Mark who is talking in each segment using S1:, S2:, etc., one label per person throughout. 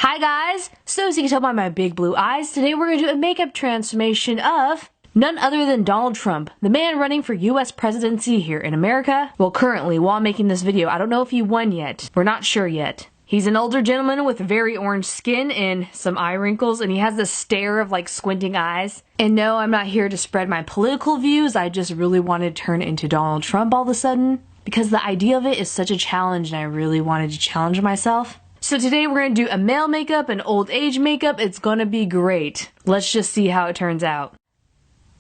S1: Hi guys! So as you can tell by my big blue eyes, today we're going to do a makeup transformation of none other than Donald Trump, the man running for US presidency here in America. Well, currently, while I'm making this video, I don't know if he won yet. We're not sure yet. He's an older gentleman with very orange skin and some eye wrinkles, and he has this stare of like squinting eyes. And no, I'm not here to spread my political views, I just really wanted to turn into Donald Trump all of a sudden, because the idea of it is such a challenge and I really wanted to challenge myself. So today we're going to do a male makeup and old age makeup. It's going to be great. Let's just see how it turns out.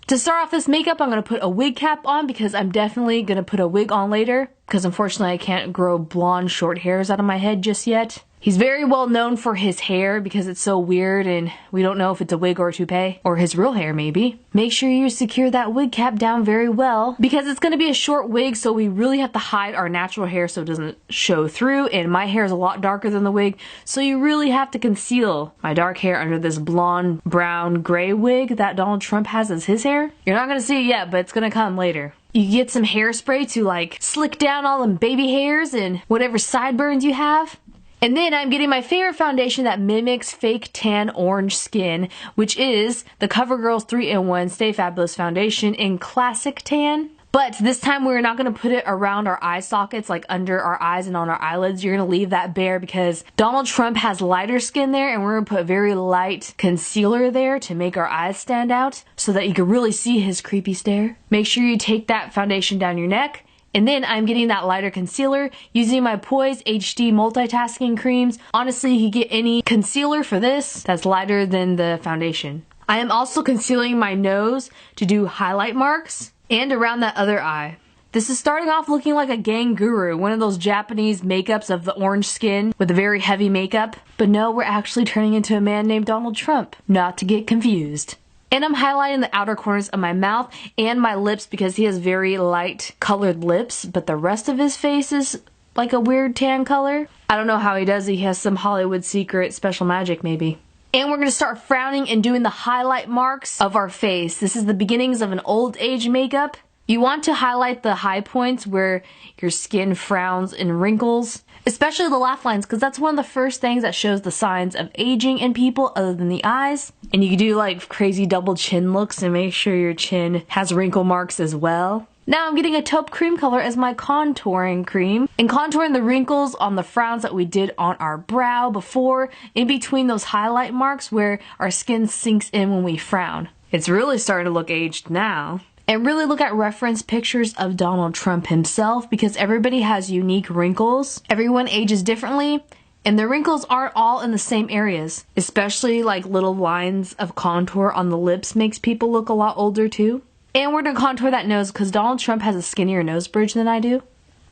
S1: To start off this makeup, I'm going to put a wig cap on because I'm definitely going to put a wig on later, because unfortunately I can't grow blonde short hairs out of my head just yet. He's very well known for his hair because it's so weird and we don't know if it's a wig or a toupee, or his real hair maybe. Make sure you secure that wig cap down very well because it's going to be a short wig, so we really have to hide our natural hair so it doesn't show through, and my hair is a lot darker than the wig, so you really have to conceal my dark hair under this blonde, brown, gray wig that Donald Trump has as his hair. You're not going to see it yet, but it's going to come later. You get some hairspray to like slick down all them baby hairs and whatever sideburns you have. And then I'm getting my favorite foundation that mimics fake tan orange skin, which is the CoverGirl's 3-in-1 Stay Fabulous Foundation in Classic Tan. But this time we're not going to put it around our eye sockets, like under our eyes and on our eyelids. You're going to leave that bare because Donald Trump has lighter skin there, and we're going to put very light concealer there to make our eyes stand out so that you can really see his creepy stare. Make sure you take that foundation down your neck. And then I'm getting that lighter concealer using my Poise HD multitasking creams. Honestly, you can get any concealer for this that's lighter than the foundation. I am also concealing my nose to do highlight marks and around that other eye. This is starting off looking like a Ganguru, one of those Japanese makeups of the orange skin with a very heavy makeup. But no, we're actually turning into a man named Donald Trump, not to get confused. And I'm highlighting the outer corners of my mouth and my lips because he has very light colored lips, but the rest of his face is like a weird tan color. I don't know how he does it. He has some Hollywood secret special magic maybe. And we're going to start frowning and doing the highlight marks of our face. This is the beginnings of an old age makeup. You want to highlight the high points where your skin frowns and wrinkles, especially the laugh lines, because that's one of the first things that shows the signs of aging in people other than the eyes. And you can do like crazy double chin looks and make sure your chin has wrinkle marks as well. Now I'm getting a taupe cream color as my contouring cream and contouring the wrinkles on the frowns that we did on our brow before, in between those highlight marks where our skin sinks in when we frown. It's really starting to look aged now. And really look at reference pictures of Donald Trump himself because everybody has unique wrinkles. Everyone ages differently, and the wrinkles aren't all in the same areas. Especially like little lines of contour on the lips makes people look a lot older too. And we're gonna contour that nose because Donald Trump has a skinnier nose bridge than I do.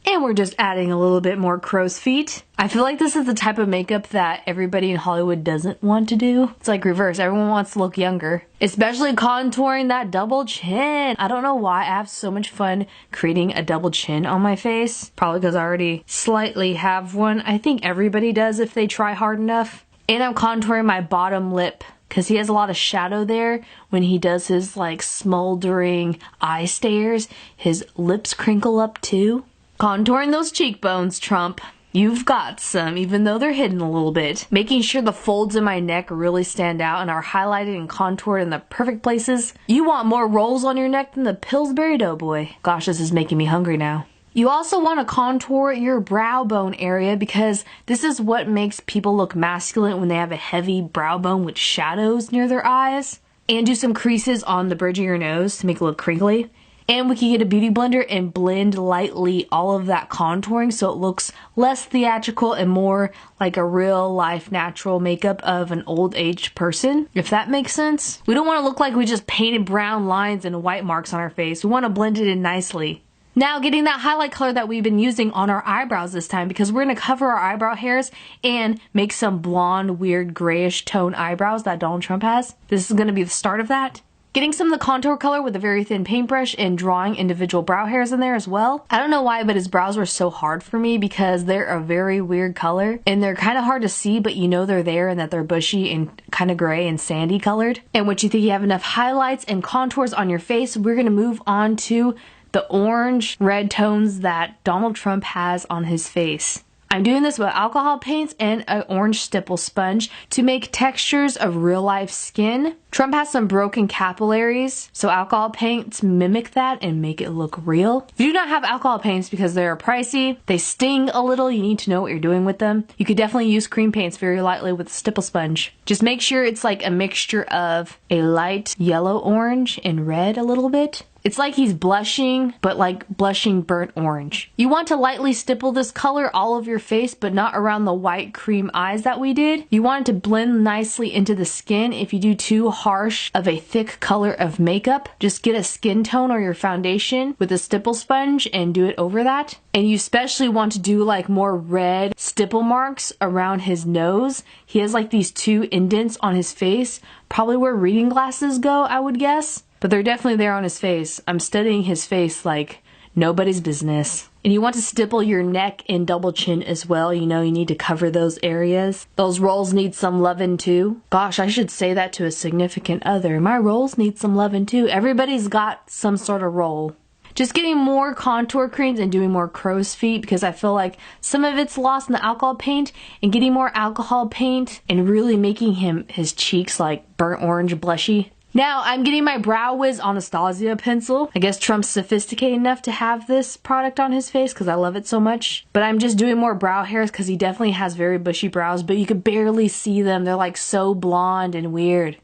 S1: And we're just adding a little bit more crow's feet. I feel like this is the type of makeup that everybody in Hollywood doesn't want to do. It's like reverse. Everyone wants to look younger. Especially contouring that double chin. I don't know why I have so much fun creating a double chin on my face. Probably because I already slightly have one. I think everybody does if they try hard enough. And I'm contouring my bottom lip because he has a lot of shadow there when he does his like smoldering eye stares. His lips crinkle up too. Contouring those cheekbones, Trump. You've got some, even though they're hidden a little bit. Making sure the folds in my neck really stand out and are highlighted and contoured in the perfect places. You want more rolls on your neck than the Pillsbury Doughboy. Gosh, this is making me hungry now. You also want to contour your brow bone area because this is what makes people look masculine when they have a heavy brow bone with shadows near their eyes. And do some creases on the bridge of your nose to make it look crinkly. And we can get a beauty blender and blend lightly all of that contouring so it looks less theatrical and more like a real life natural makeup of an old aged person, if that makes sense. We don't want to look like we just painted brown lines and white marks on our face. We want to blend it in nicely. Now getting that highlight color that we've been using on our eyebrows this time because we're going to cover our eyebrow hairs and make some blonde, weird, grayish tone eyebrows that Donald Trump has. This is going to be the start of that. Getting some of the contour color with a very thin paintbrush and drawing individual brow hairs in there as well. I don't know why, but his brows were so hard for me because they're a very weird color and they're kind of hard to see, but you know they're there and that they're bushy and kind of gray and sandy colored. And once you think you have enough highlights and contours on your face, we're going to move on to the orange red tones that Donald Trump has on his face. I'm doing this with alcohol paints and an orange stipple sponge to make textures of real life skin. Trump has some broken capillaries, so alcohol paints mimic that and make it look real. If you do not have alcohol paints because they're pricey, they sting a little, you need to know what you're doing with them. You could definitely use cream paints very lightly with a stipple sponge. Just make sure it's like a mixture of a light yellow orange and red a little bit. It's like he's blushing, but like blushing burnt orange. You want to lightly stipple this color all over your face, but not around the white cream eyes that we did. You want it to blend nicely into the skin. If you do too harsh of a thick color of makeup, just get a skin tone or your foundation with a stipple sponge and do it over that. And you especially want to do like more red stipple marks around his nose. He has like these two indents on his face, probably where reading glasses go, I would guess. But they're definitely there on his face. I'm studying his face like nobody's business. And you want to stipple your neck and double chin as well. You know, you need to cover those areas. Those rolls need some lovin' too. Gosh, I should say that to a significant other. My rolls need some lovin' too. Everybody's got some sort of roll. Just getting more contour creams and doing more crow's feet because I feel like some of it's lost in the alcohol paint, and getting more alcohol paint and really making his cheeks like burnt orange blushy. Now I'm getting my Brow Wiz Anastasia pencil. I guess Trump's sophisticated enough to have this product on his face because I love it so much. But I'm just doing more brow hairs because he definitely has very bushy brows, but you could barely see them. They're like so blonde and weird.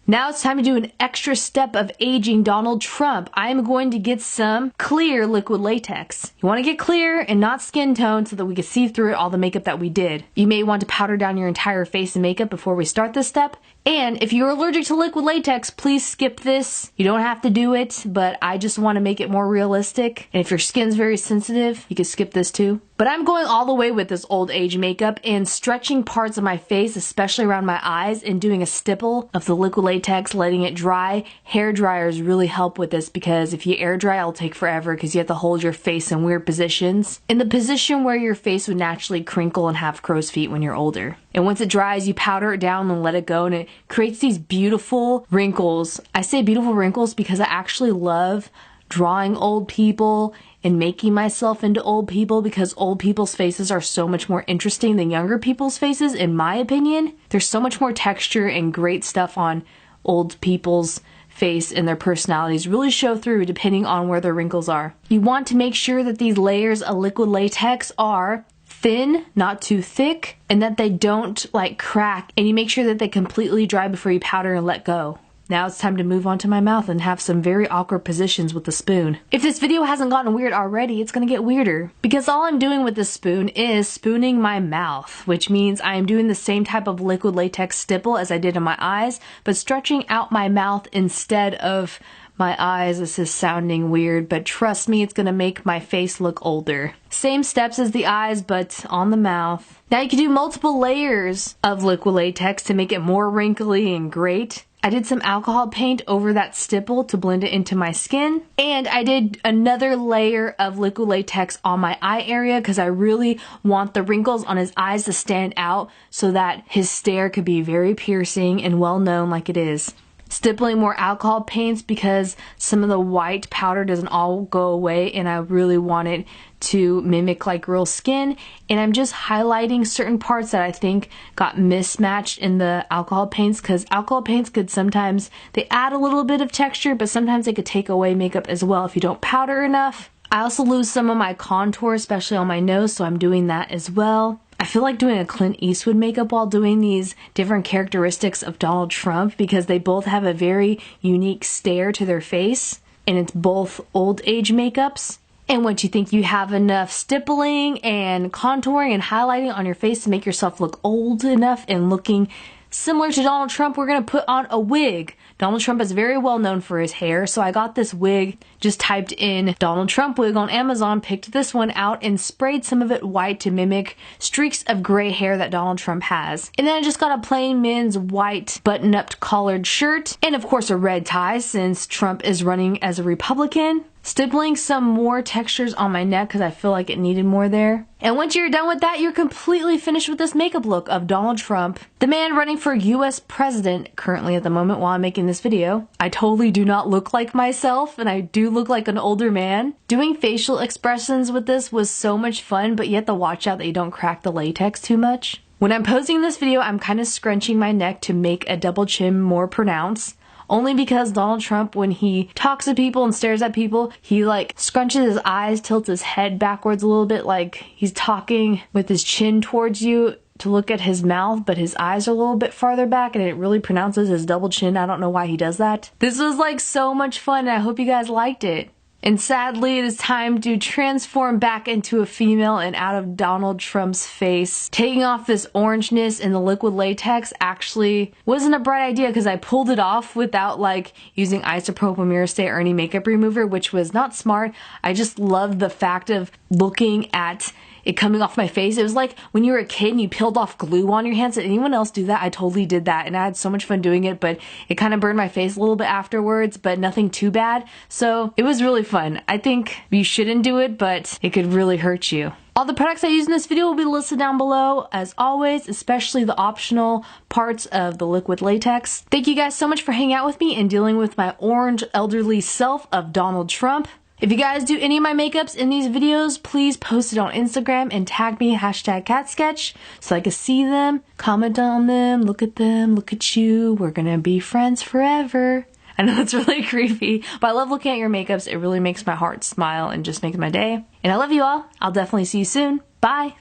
S1: Now it's time to do an extra step of aging Donald Trump. I am going to get some clear liquid latex. You want to get clear and not skin tone so that we can see through it all the makeup that we did. You may want to powder down your entire face in makeup before we start this step. And if you're allergic to liquid latex, please skip this. You don't have to do it, but I just want to make it more realistic. And if your skin's very sensitive, you can skip this too. But I'm going all the way with this old age makeup and stretching parts of my face, especially around my eyes, and doing a stipple of the liquid latex, letting it dry. Hair dryers really help with this because if you air dry, it'll take forever because you have to hold your face in weird positions. In the position where your face would naturally crinkle and have crow's feet when you're older. And once it dries, you powder it down and let it go, and it creates these beautiful wrinkles. I say beautiful wrinkles because I actually love drawing old people and making myself into old people because old people's faces are so much more interesting than younger people's faces, in my opinion. There's so much more texture and great stuff on old people's face, and their personalities really show through depending on where their wrinkles are. You want to make sure that these layers of liquid latex are thin, not too thick, and that they don't like crack, and you make sure that they completely dry before you powder and let go. Now it's time to move on to my mouth and have some very awkward positions with the spoon. If this video hasn't gotten weird already, it's gonna get weirder. Because all I'm doing with this spoon is spooning my mouth, which means I am doing the same type of liquid latex stipple as I did in my eyes, but stretching out my mouth instead of my eyes. This is sounding weird, but trust me, it's gonna make my face look older. Same steps as the eyes, but on the mouth. Now you can do multiple layers of liquid latex to make it more wrinkly and great. I did some alcohol paint over that stipple to blend it into my skin. And I did another layer of liquid latex on my eye area because I really want the wrinkles on his eyes to stand out so that his stare could be very piercing and well known like it is. Stippling more alcohol paints because some of the white powder doesn't all go away, and I really want it to mimic like real skin. And I'm just highlighting certain parts that I think got mismatched in the alcohol paints, because alcohol paints could sometimes, they add a little bit of texture, but sometimes they could take away makeup as well if you don't powder enough. I also lose some of my contour, especially on my nose, so I'm doing that as well. I feel like doing a Clint Eastwood makeup while doing these different characteristics of Donald Trump because they both have a very unique stare to their face, and it's both old age makeups. And once you think you have enough stippling and contouring and highlighting on your face to make yourself look old enough and looking similar to Donald Trump, we're going to put on a wig. Donald Trump is very well known for his hair, so I got this wig, just typed in Donald Trump wig on Amazon, picked this one out, and sprayed some of it white to mimic streaks of gray hair that Donald Trump has. And then I just got a plain men's white button-up collared shirt, and of course a red tie since Trump is running as a Republican. stippling some more textures on my neck because I feel like it needed more there. And once you're done with that, you're completely finished with this makeup look of Donald Trump, the man running for US president currently at the moment while I'm making this video. I totally do not look like myself, and I do look like an older man. Doing facial expressions with this was so much fun, but you have to watch out that you don't crack the latex too much. When I'm posing this video, I'm kind of scrunching my neck to make a double chin more pronounced. Only because Donald Trump, when he talks to people and stares at people, he like scrunches his eyes, tilts his head backwards a little bit like he's talking with his chin towards you to look at his mouth, but his eyes are a little bit farther back and it really pronounces his double chin. I don't know why he does that. This was like so much fun and I hope you guys liked it. And sadly, it is time to transform back into a female and out of Donald Trump's face. Taking off this orangeness in the liquid latex actually wasn't a bright idea because I pulled it off without like using isopropyl myricate or any makeup remover, which was not smart. I just loved the fact of looking at it coming off my face. It was like when you were a kid and you peeled off glue on your hands. Did anyone else do that? I totally did that and I had so much fun doing it, but it kind of burned my face a little bit afterwards, but nothing too bad. So it was really fun. I think you shouldn't do it, but it could really hurt you. All the products I use in this video will be listed down below, as always, especially the optional parts of the liquid latex. Thank you guys so much for hanging out with me and dealing with my orange elderly self of Donald Trump. If you guys do any of my makeups in these videos, please post it on Instagram and tag me #catsketch so I can see them, comment on them, look at you. We're gonna be friends forever. I know it's really creepy, but I love looking at your makeups. It really makes my heart smile and just makes my day. And I love you all. I'll definitely see you soon. Bye.